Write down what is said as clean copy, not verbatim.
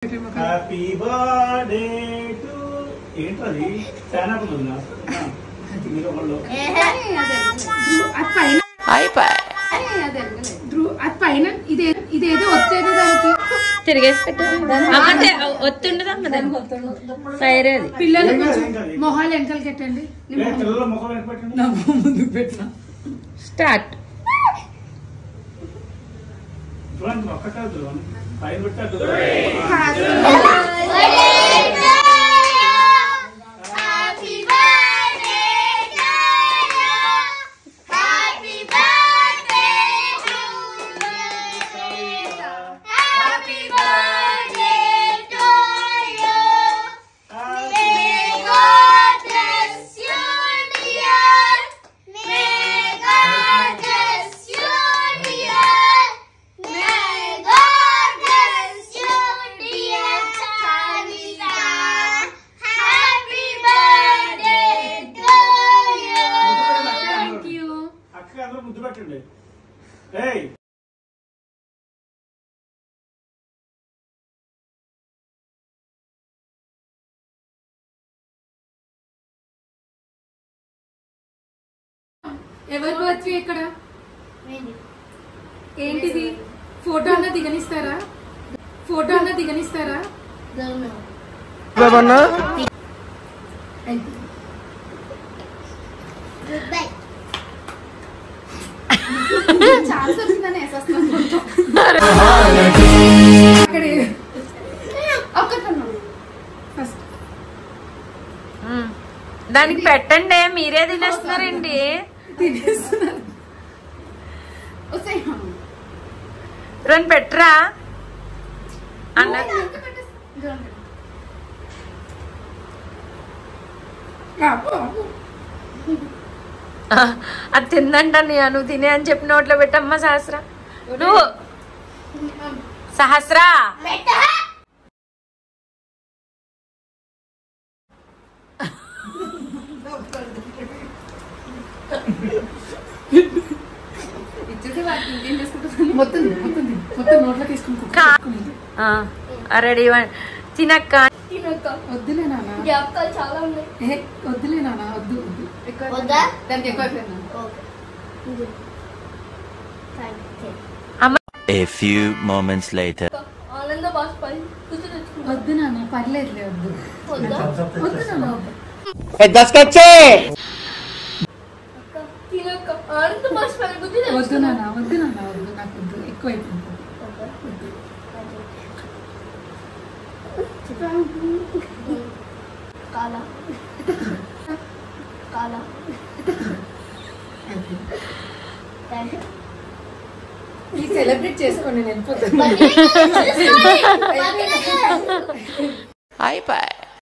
Happy birthday to ఏంటది శానాపతి ఉందా మీరు ఒకళ్ళు అది పైన ఇదేదో వచ్చేది దానికి తిరిగేసి పెట్టారు ఒత్తుండదమ్మ ఫైర్ అది పిల్లలు మొహాలు వెనకాల పెట్టండి పిల్లల ముఖం పెట్టండి ముందుకు పెట్టిన స్టార్ట్ ఒక్కటాదు పైన పెట్టాడు ముద్దు పెట్టండి ఎవరి బర్త్డే ఇక్కడ ఏంటిది ఫోటో అన్న దిగనిస్తారా చాలా వచ్చిందని దానికి పెట్టండి మీరే తినేస్తున్నారండి రెండు పెట్టరా అన్న అది తిందంట నువ్వు తినే అని చెప్పి నోట్లో పెట్టమ్మా సహస్ర నువ్వు సహస్ర మొత్తం నోట్లో తీసుకుంటా రెడీ తినక్క వద్దులే నాన్న వద్దులే నాన్న వద్దు దానికి ఎక్కువ A few moments later. వద్దు నాన్న పర్లేదులే వద్దు నాన్న వద్దు నాన్న వద్దు నాకు వద్దు ఎక్కువైపోయింది సెలబ్రేట్ చేసుకోండి నేను Bye bye.